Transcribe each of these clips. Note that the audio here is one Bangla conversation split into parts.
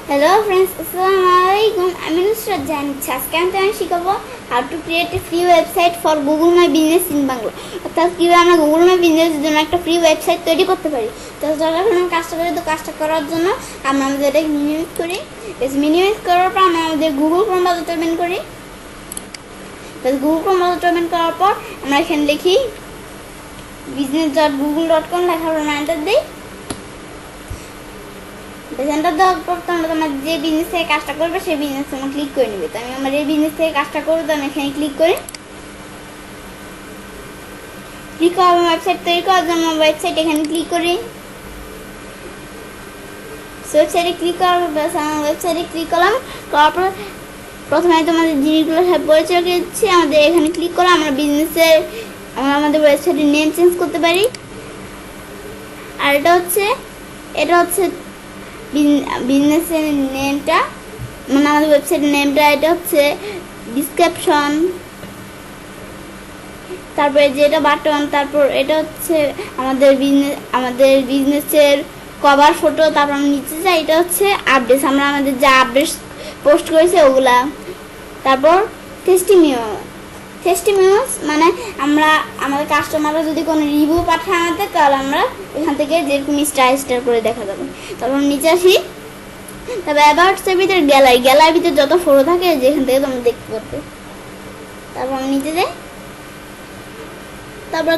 Hello friends, Assalamualaikum. I'm Nusrat Jain. আজকে আমি শিখাবো how to create a free website for Google My Business in Bangla. অর্থাৎ কিভাবে আমরা Google My Business এর জন্য একটা ফ্রি ওয়েবসাইট তৈরি করতে পারি। তো যখন আমরা কাজটা করার জন্য আমরা আমাদের এটা মিনিমাইজ করি। মিনিমাইজ করার পর আমরা আমাদের Google Chrome ব্রাউজারটা ওপেন করি। তো Google Chrome ব্রাউজারটা ওপেন করার পর আমরা এখানে লিখি business.google.com লেখার পর এন্টার দিই। সেন্টার দেওয়ার পর তোমরা তোমার যে বিজনেস থেকে কাজটা করবে সেই বিজনেস তোমরা ক্লিক করে নেবে। তো আমি আমার এই বিজনেস থেকে কাজটা করবো, তো আমি এখানে ক্লিক করি। ক্লিক করবো ওয়েবসাইট তৈরি করার জন্য ওয়েবসাইট এখানে ক্লিক করি। ওয়েবসাইটে ক্লিক করার পর আমার ওয়েবসাইটে ক্লিক করলাম। করার পর প্রথমে তোমাদের জিনিসগুলো সব পরিচয় দিচ্ছি। আমাদের এখানে ক্লিক করে আমরা আমাদের ওয়েবসাইটের নেম চেঞ্জ করতে পারি। আর এটা হচ্ছে বিজনেসের নেমটা, মানে আমাদের ওয়েবসাইটের নেমটা। এটা হচ্ছে ডিসক্রিপশন, তারপরে যেটা বাটন, তারপর এটা হচ্ছে আমাদের বিজনেসের কভার ফটো। তারপর আমরা নিচে যাই, এটা হচ্ছে আপডেটস, আমরা আমাদের যা আপডেটস পোস্ট করেছি ওগুলা। তারপর টেস্টিমিউস মানে আমাদের কাস্টমাররা যদি কোনো রিভিউ পাঠায় আমাদের, তাহলে আমরা এখান থেকে যেরকম স্টার করে দেখা যাবে। তারপর নিচে আসি, তারপর অ্যাবাউটসের ভিতরে গ্যালারির ভিতরে যত ফটো থাকে যেখান থেকে তোমরা দেখতে পারবে। তারপর আমি নিচে যাই। তারপর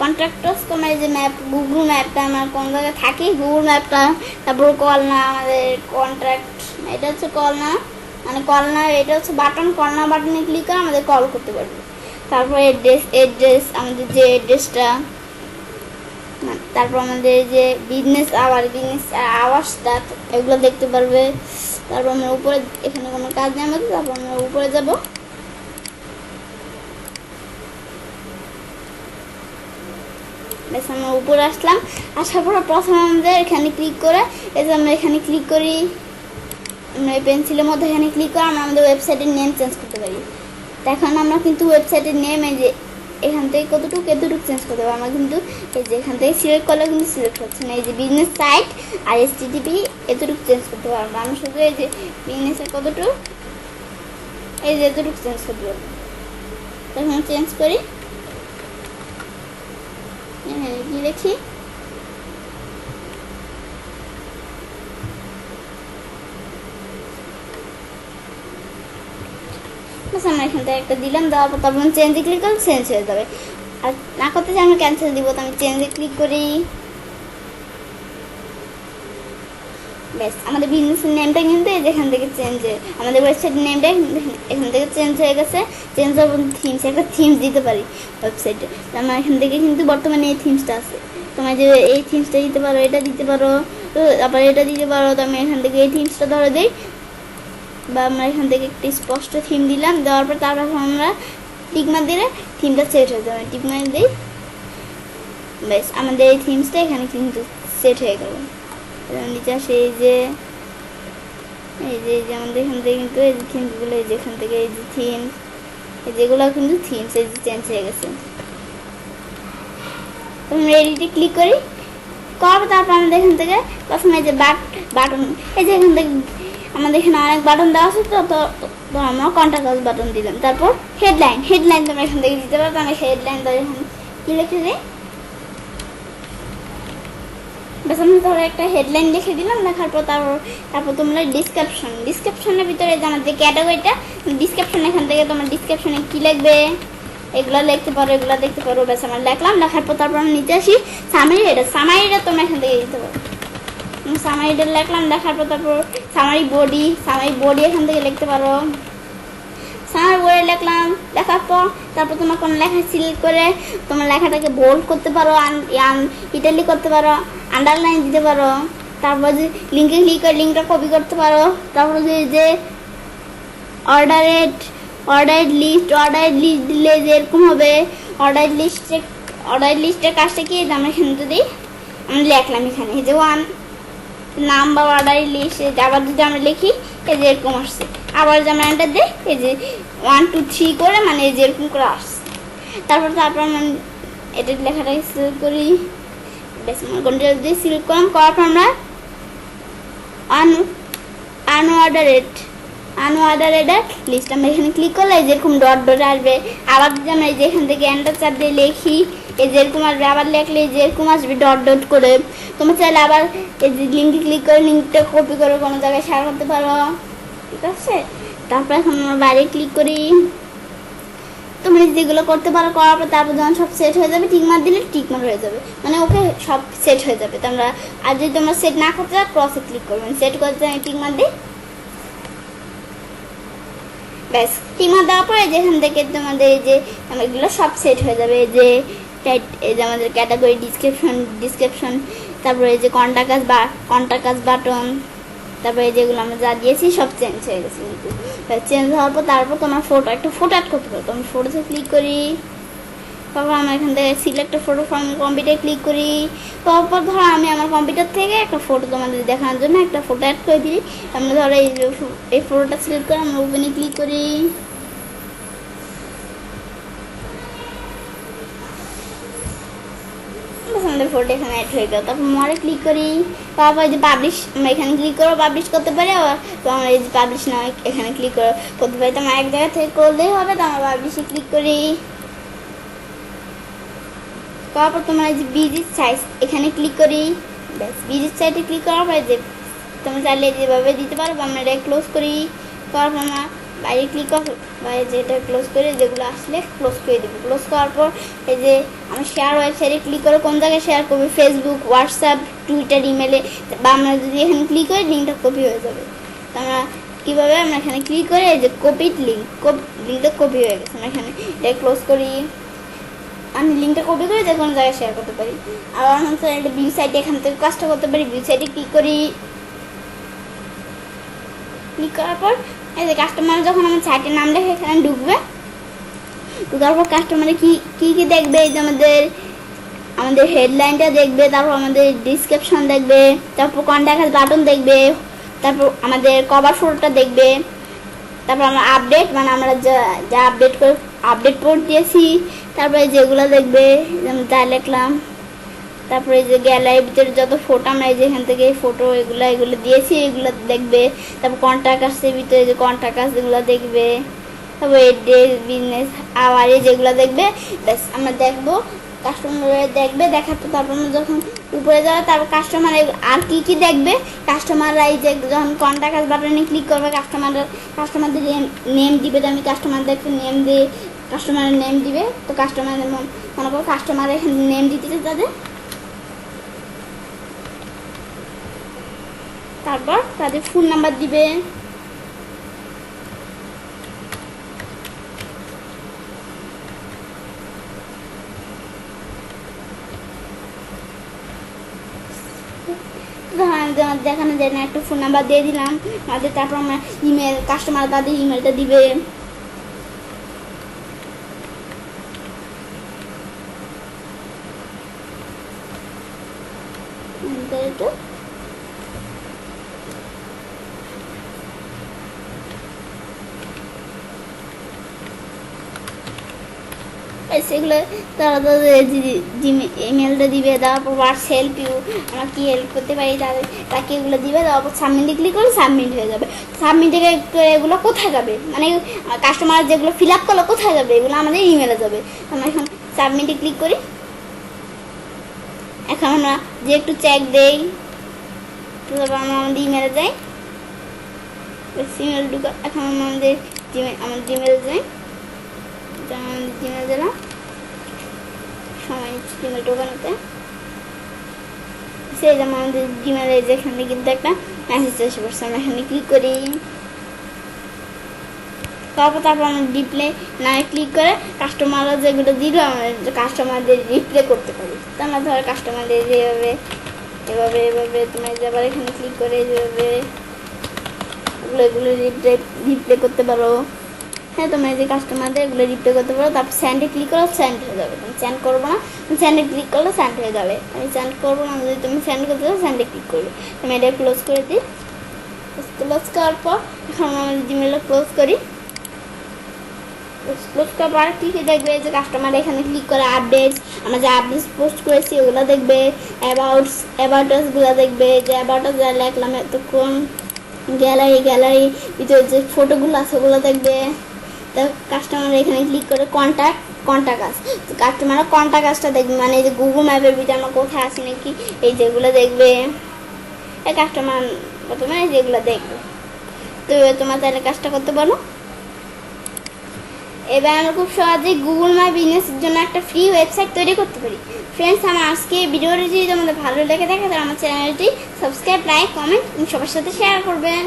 কন্ট্রাক্টস তোমার যে ম্যাপ, গুগল ম্যাপটা আমার কোন জায়গায় থাকে, গুগল ম্যাপটা। তারপর কল না, আমাদের কন্ট্রাক্ট, এটা হচ্ছে কল না, মানে কল না, এটা হচ্ছে বাটন। কল না বাটনে ক্লিক করে আমাদের কল করতে পারবে। তারপর অ্যাড্রেস আমাদের যে অ্যাড্রেসটা, তারপর আমাদের যে বিজনেস আওয়ার্সটা এগুলো দেখতে পারবে। তারপর আমরা উপরে, এখানে কোনো কাজ নেই আমাদের, তারপর আমরা উপরে যাব। বেশ, আমরা উপরে আসলাম। আসার পর প্রথমে আমাদের এখানে ক্লিক করে, এই যে আমরা এখানে ক্লিক করি, আমরা এই পেন্সিলের মধ্যে এখানে ক্লিক করে আমরা আমাদের ওয়েবসাইটের নেম চেঞ্জ করতে পারি। এখন আমরা কিন্তু ওয়েবসাইটের নেম এই যে এখান থেকে কতটুকু চেঞ্জ করতে পারবো। আমরা কিন্তু এই যে এখান থেকে সিলেক্ট করলে কিন্তু সিলেক্ট হচ্ছে না। এই যে বিজনেস সাইট আর HTTP এতটুকু চেঞ্জ করতে পারবো। আমরা শুধু এই যে বিজনেসের কতটুকু, এই যে এতটুকু চেঞ্জ করতে পারবো। তখন চেঞ্জ করি, কি লিখি, আমরা এখান থেকে একটা দিলাম। দেওয়ার পর তারপর চেঞ্জে ক্লিক করলে চেঞ্জ হয়ে যাবে। আর না করতে চাই আমরা ক্যান্সেল দিব, তো আমি চেঞ্জে ক্লিক করি। বেশ, আমাদের বিজনেসের নেমটা কিন্তু যেখান থেকে আমাদের ওয়েবসাইটের নেমটা এখান থেকে চেঞ্জ হয়ে গেছে। চেঞ্জ হওয়ার থিমস, একটা থিমস দিতে পারি ওয়েবসাইটে। আমার এখান থেকে কিন্তু বর্তমানে এই থিমসটা আছে। তোমার যে এই থিমসটা দিতে পারো, এটা দিতে পারো, আবার এটা দিতে পারো। তো আমি এখান থেকে এই থিমসটা ধরে দিই, বা আমরা এখান থেকে একটি স্পষ্ট থিম দিলাম। দেওয়ার পর তারপর আমরা টিকমার্ক দিলে থিমটা সেট হয়ে যাবে। টিকমার্ক দিই, বেশ, আমাদের এই থিমসটা এখানে কিন্তু সেট হয়ে গেল। নিচে আসে, এই যে আমাদের এখান থেকে কিন্তু এই যে থিমসগুলো, এই যে এখান থেকে এই যে থিমস, এই যেগুলো কিন্তু থিমস এই যে চেঞ্জ হয়ে গেছে। আমরা এডিটে ক্লিক করি। তারপর আমাদের এখান থেকে প্রথমে এই যে বাটন, এই যে এখান থেকে আমাদের এখানে অনেক বাটন দেওয়া আছে, তো আমরা কন্ট্যাক্ট বাটন দিলাম। তারপর হেডলাইন তোমরা এখান থেকে দিতে পারো। আমি হেডলাইন ধরে এখানে কি লিখে দিই, বেশ, আমি ধরো একটা হেডলাইন লিখে দিলাম। লেখার পর তারপর তোমরা ডিসক্রিপশনের ভিতরে যে আমাদের ক্যাটাগরিটা ডিসক্রিপশন, এখান থেকে তোমরা ডিসক্রিপশনে কি লিখবে এগুলো লিখতে পারো, এগুলো দেখতে পারো। বেশ, আমরা লিখলাম। লেখার পর তারপর আমরা নিচে আসি, সামারিটা তোমরা এখান থেকে দিতে পারো। সামারিটা লিখলাম। লেখার পর তারপর সামারি বডি এখান থেকে লিখতে পারো। সামারি বডি লিখলাম। লেখার পর তারপর তোমার কোনো লেখা সিলেক্ট করে তোমার লেখাটাকে বোল্ড করতে পারো, ইটালি করতে পারো, আন্ডারলাইন দিতে পারো। তারপর যে লিঙ্কে ক্লিক করে লিঙ্কটা কপি করতে পারো। তারপর যে অর্ডার লিস্ট দিলে যেরকম হবে, অর্ডার লিস্টের কাজটা কি আমরা এখানে যদি আমরা লিখলাম, এখানে এই যে নাম বা অর্ডার লিস্ট, আবার যদি আমরা লিখি এই যে এরকম আসছে। আবার যে আমরা এন্টার দিই, এই যে 1 2 3 করে, মানে এই যে এরকম করে আসছে। তারপর আমরা এটা লেখাটাকে সিলেক্ট করি, বেশ, কন্ট্রোল দিয়ে সিলেক্ট করলাম। করার পর আমরা আনঅর্ডারেড লিস্ট আমরা এখানে ক্লিক করলে যেরকম ডট ডট আসবে। আবার যদি আমরা এই যে এখান থেকে এন্টার চাপ দিয়ে লিখি এই যেরকম আসবে, আবার লিখলে যেরকম আসবে ডট ডট করে। তোমরা চাইলে আবার এই যে লিঙ্কে ক্লিক করে লিঙ্কটা কপি করে কোনো জায়গায় শেয়ার করতে পারো, ঠিক আছে। তারপর এখন আমরা বাইরে ক্লিক করি। তোমরা যেগুলো করতে পারো করার পর তারপর যখন সব সেট হয়ে যাবে টিক মার দিলে টিক মার হয়ে যাবে, মানে ওকে সব সেট হয়ে যাবে। তোমরা আর যদি তোমরা সেট না করতে চাও ক্রসে ক্লিক করবেন, সেট করতে আমি টিক মার দিই, ব্যাস। টিক মার দেওয়ার পরে যেখান থেকে তোমাদের এই যে এগুলো সব সেট হয়ে যাবে। এই যে আমাদের ক্যাটাগরি, ডিসক্রিপশন, তারপরে এই যে কন্টাক্ট বাটন, তারপরে যেগুলো আমরা যা দিয়েছি সব চেঞ্জ হয়ে গেছে। কিন্তু চেঞ্জ হওয়ার পর তারপর তোমার একটা ফটো অ্যাড করতে পারো। তোমার ফটোতে ক্লিক করি, তারপর আমরা এখান থেকে select photo from computer click করি। তারপর ধরো আমি আমার কম্পিউটার থেকে একটা ফটো তোমাদের দেখানোর জন্য একটা ফটো অ্যাড করে দিই। আমরা ধরো এই ফটোটা সিলেক্ট করে আমরা ওপেনে ক্লিক করি। আমাদের ফটো এখানে অ্যাড হয়ে গেল। তারপর মোরে ক্লিক করি, তারপর এই যে পাবলিশ আমরা এখানে ক্লিক করবো, পাবলিশ করতে পারি। তো আমরা এই যে পাবলিশ না এখানে ক্লিক করতে পারি। তো আমার এক জায়গা থেকে করলেই হবে। তো আমরা পাবলিশে ক্লিক করি, তারপর তোমার এই যে ভিজিট সাইজ এখানে ক্লিক করি, ব্যাস। ভিজিট সাইটে ক্লিক করার পরে যে তোমরা চাইলে যেভাবে দিতে পারো। আমরা এটা ক্লোজ করি, তারপর আমরা বাইরে ক্লিক করবো, বাইরে যেটা ক্লোজ করে যেগুলো আসলে ক্লোজ করে দেবো। ক্লোজ করার পর এই যে আমরা শেয়ার ওয়েবসাইটে ক্লিক করে কোন জায়গায় শেয়ার করবো, ফেসবুক, হোয়াটসঅ্যাপ, টুইটার, ইমেলে, বা আমরা যদি এখানে ক্লিক করি লিঙ্কটা কপি হয়ে যাবে। তো আমরা কীভাবে আমরা এখানে ক্লিক করে এই যে কপিড লিঙ্কটা কপি হয়ে গেছে। আমরা এখানে এটা ক্লোজ করি, আমি লিঙ্কটা কপি করে যে কোনো জায়গায় শেয়ার করতে পারি। আবার হচ্ছে একটা ভিউ সাইটে এখান থেকে কাজটা করতে পারি। ভিউ সাইটে ক্লিক করি, ক্লিক করার পর এই যে কাস্টমার যখন আমার সাইটের নাম লেখে এখানে ঢুকবে, ঢুকার পর কাস্টমারে কি দেখবে, এই যে আমাদের হেডলাইনটা দেখবে, তারপর আমাদের ডিসক্রিপশন দেখবে, তারপর কন্ট্যাক্ট বাটন দেখবে, তারপর আমাদের কভার ফটোটা দেখবে, তারপর আমরা আপডেট মানে আমরা যা আপডেট পোস্ট দিয়েছি, তারপরে যেগুলো দেখবে যেমন যা লিখলাম, তারপরে যে গ্যালারির ভিতরে যত ফটো আমরা এই যে এখান থেকে ফটো এগুলো দিয়েছি এগুলো দেখবে। তারপর কন্ট্যাক্ট আসছে ভিতরে যে কন্ট্যাক্ট আছে এগুলো দেখবে, তারপর এড্রেস, বিজনেস আওয়ারে যেগুলো দেখবে, ব্যাস আমরা দেখবো। কাস্টমার দেখবে, দেখার পর তারপর যখন উপরে যাবে তারপর কাস্টমার আর কি দেখবে, কাস্টমাররা এই যে যখন কন্ট্যাক্ট বাটনে ক্লিক করবে কাস্টমারদের নেম দিবে। আমি কাস্টমারদেরকে নেম দিই, কাস্টমারের নেম দিবে। তো কাস্টমারের মনে করো কাস্টমার এখানে নেম দিতেছে তাদের, তারপর তাদের ফোন নাম্বার দিবে। দেখানো যায় না, একটা ফোন নাম্বার দিয়ে দিলাম আমাদের। তারপর আমরা ইমেল, কাস্টমার তাদের ইমেলটা দিবে। সেগুলো তারা তাদের ইমেলটা দিবে, তারপর হোয়াটস হেল্প ইউ, আমরা কী হেল্প করতে পারি তাকে এগুলো দিবে। তারপর সাবমিটে ক্লিক করলে সাবমিট হয়ে যাবে। সাবমিটে এগুলো কোথায় যাবে, মানে কাস্টমার যেগুলো ফিল আপ করলো কোথায় যাবে, এগুলো আমাদের ইমেলে যাবে। আমরা এখন সাবমিটে ক্লিক করি। এখন আমরা যে একটু চেক দেই, তারপর আমরা আমাদের ইমেলে যাই, ইমেল ঢুকা। এখন আমাদের জিমেলে যাই, জিমেল দিলাম, সময় নিচ্ছি জিমেলটা বানাতে। সেই যেমন আমাদের জিমেলে যেখানে কিন্তু একটা মেসেজ এসে পড়ছে, আমরা এখানে ক্লিক করি। তারপর আমরা ডিসপ্লে নামে ক্লিক করে কাস্টমাররা যেগুলো দিল আমরা কাস্টমারদের রিপ্লে করতে পারি। তো আমরা ধরো কাস্টমারদের এভাবে তোমার যাবার এখানে ক্লিক করে যেভাবে এগুলো রিপ্লে করতে পারো। হ্যাঁ, তোমরা যে কাস্টমারদের এগুলো রিপ্লে করতে পারো। তারপর সেন্ডে ক্লিক করো, সেন্ড হয়ে যাবে। তুমি সেন্ড করবো না, সেন্ডে ক্লিক করলে সেন্ড হয়ে যাবে। আমি সেন্ড করবো না, যদি তুমি সেন্ড করতে চাও সেন্ডে ক্লিক করবে। আমি এটা ক্লোজ করে দিই। ক্লোজ করার পর এখন আমরা জিমেলটা ক্লোজ করি। ক্লোজ করার পর কি দেখবে যে কাস্টমার এখানে ক্লিক করে আপডেট, আমরা যে আপডেট পোস্ট করেছি ওগুলো দেখবে, অ্যাবাউট আসগুলো দেখবে, যে অ্যাবাউট আস যা লিখলাম এতক্ষণ, গ্যালারি ভিতরে যে ফটোগুলো আছে ওগুলো দেখবে। তো কাস্টমার এখানে ক্লিক করে কন্টাক্ট আস, কাস্টমার কন্টাক্ট আসটা দেখবে, মানে এই যে গুগল ম্যাপের ভিতরে আমরা কোথায় আছি নাকি এই যেগুলো দেখবে, এই কাস্টমার প্রথমে যেগুলো দেখবে। তো তোমার তাহলে কাজটা করতে পারো। এবার আমরা খুব সহজেই গুগল মাই বিজনেসের জন্য একটা ফ্রি ওয়েবসাইট তৈরি করতে পারি। ফ্রেন্ডস, আমার আজকে ভিডিওটি যদি তোমাদের ভালো লেগে থাকে তাহলে আমার চ্যানেলটি সাবস্ক্রাইব, লাইক, কমেন্ট সবার সাথে শেয়ার করবেন।